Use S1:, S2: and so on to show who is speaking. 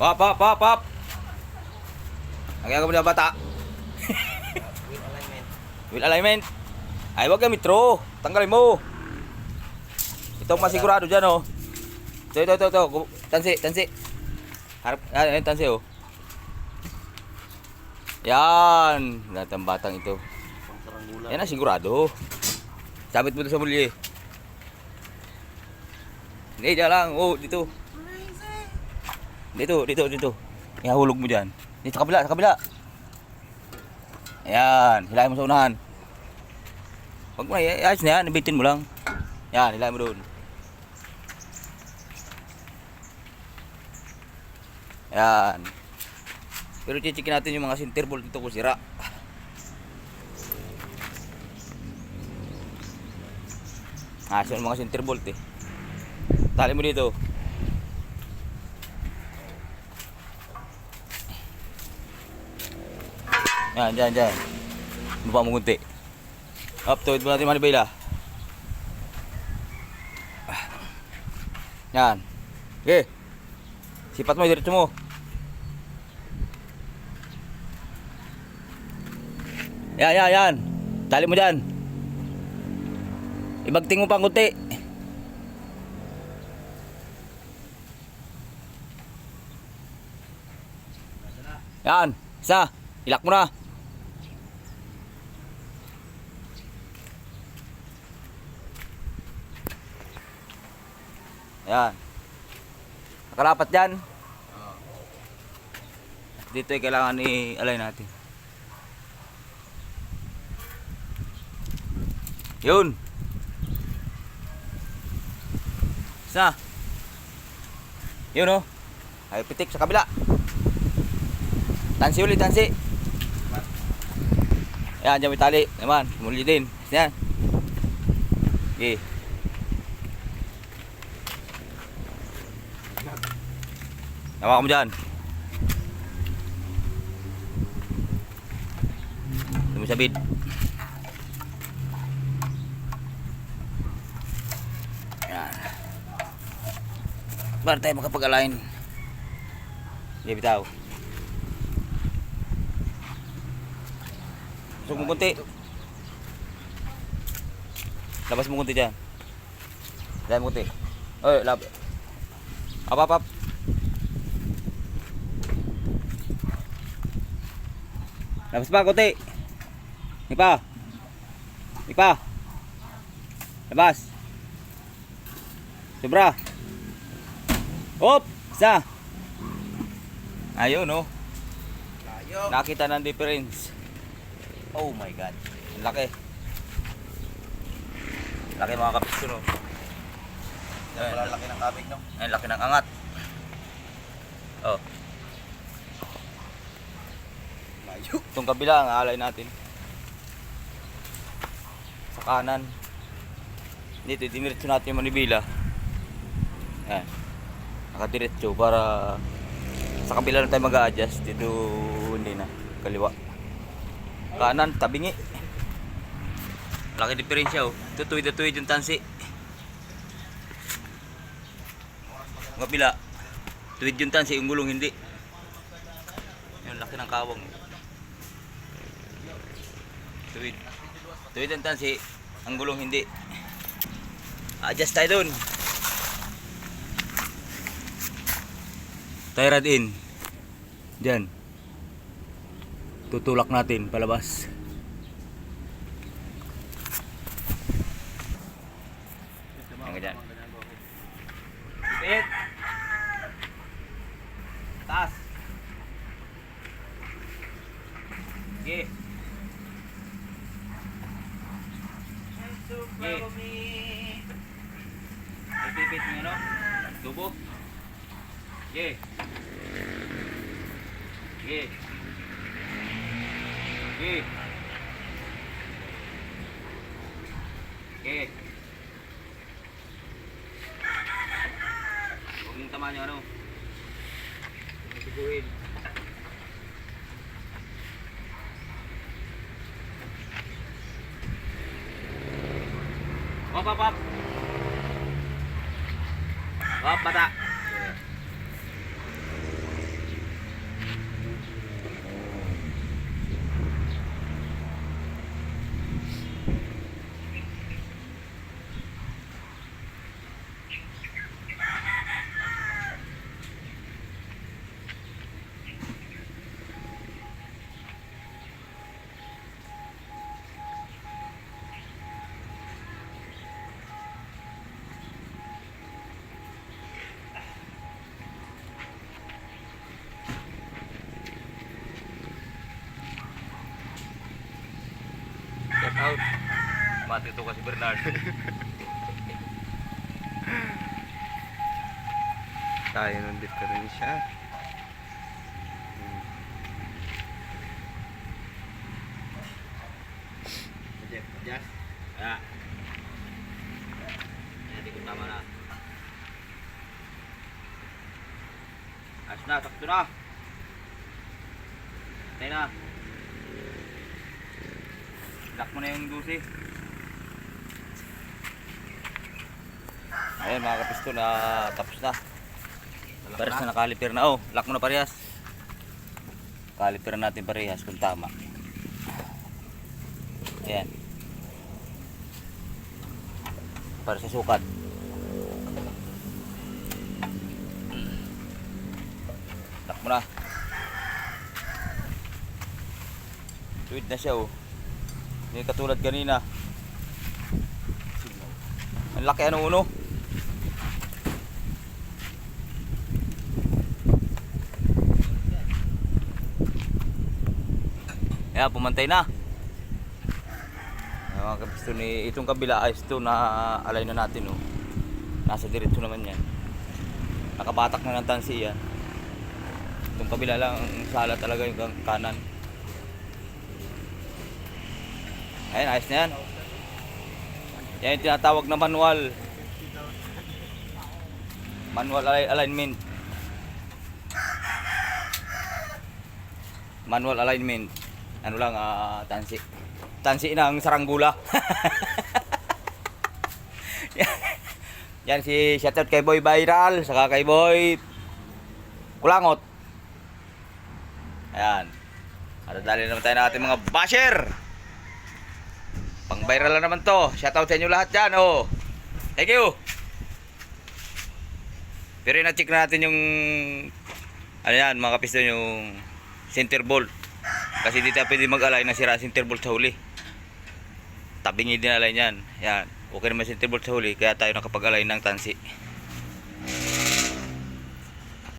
S1: Pop, pop, pop, pop. Ang gagawin na bata.
S2: Wheel alignment.
S1: Wheel alignment. Ay, wag ka mitro. Tanggalin mo. Ito ang masigurado dyan, oh. Ito. Tansi, tansi. Harap, tansi, oh. Yan. Lahat ang batang ito. Yan na, sigurado. Sabit mo ito sa muli, eh. Hindi, dyan lang. Oh, dito. Dito. Ihahulog mo dyan. Dito, sa kabila. Ayan, hilahin mo sa unahan. Huwag mo na, ayos na yan, ibitin mo lang. Yan, hilahin mo doon. Ayan. Pero chichikin natin yung mga center bolt dito kung sira. So yung mga center bolt, eh. Tali mo dito. Yan, dyan. Baba mo kunti. Up, tuwid mo natin manibela. Yan. Okay. Sipat mo, diretso mo. Yan. Tali mo dyan. Ibagting mo pang kunti. Yan. Isa. Ilak mo na. Yan. Nakalapat dyan. Dito ay kailangan i-align natin. Yun. Isa. Yun, oh. Ay, pitik sa kabila. Tansi ulit, tansi. Yan, dyan may tali. Naman, muli din. Yan. Okay. Hawakan mo dyan. Ito mo sabid. Yan. Para tayo makapag-align. Hindi bitaw. Tusok mo kunti. Labas mo kunti dyan. Labas mo kunti. Oy, lab. Up. Labas pa kunti. Ipa. Labas. Sobra. Hop, isa. Ayun, no. Nakita ng difference. Oh my God. Ang laki. Laki mga kapisto, no.
S2: Wala laki ng kabig, no?
S1: Ang laki ng angat. Oh.
S2: Layo.
S1: Itong kabila ang alay natin. Sa kanan. Dito, diniretso natin yung manibila. Ayan. Nakadiretso para sa kabila na tayo mag-a-adjust. Dito hindi na. Kaliwa. Kanan, tabingi. Laki diferensya, oh. Ito tuwid yung tansi. Ang kabila. Tuwid yung tansi, yung gulong hindi. Yung laki ng kawang. Tuwid ang tansi, ang gulong hindi. Adjust tayo dun. Tie rod in. Diyan. Tutulak natin palabas. Ang ganyan. Sit. Taas. Sige. Ipipit mo, no? Tubo. Sige. Sige. Huwag mong tamaan yung ano. Siguin. Hop. Hop, bata. Matuto ka si Bernard.
S3: Kaya nandit ka rin siya.
S2: Adjust.
S1: Kaya. Hindi ko tama na. Ayos na, sakto na. Tayo na. Lock mo na yung dusi. Ayun mga kapisto na tapos na. Parehas na nakaliper na. Oh, lock mo na parehas. Kaliper natin parehas kung tama. Ayan. Para sa sukat. Lock mo na. Tuwid na siya oh. Hindi katulad kanina. Ang laki ano uno. Ayan, pumantay na. Mga kapisto ni itong kabila ayos ito na alay na natin oh. Nasa diretso naman yan. Nakabatak na ng tansi yan. Itong kabila lang sala talaga yung kanan. Ayan, ayos na yan. Yan yung tinatawag na manual. Manual alignment. Manual alignment. Ano lang, tansi. Tansi ng saranggula. Yan si shoutout kay Boy Viral, saka kay Boy Kulangot. Ayan. At dali naman tayo ng ating mga basher. Pang viral na naman to. Shoutout sa inyo lahat dyan. Oh. Thank you. Pero na-check natin yung ano yan mga kapiston yung center bolt. Kasi dito pwede mag-alay na sira center bolt sa huli. Tabingi din alay niyan. Yan. Okay naman center bolt sa huli kaya tayo nakapag-alay ng tansi.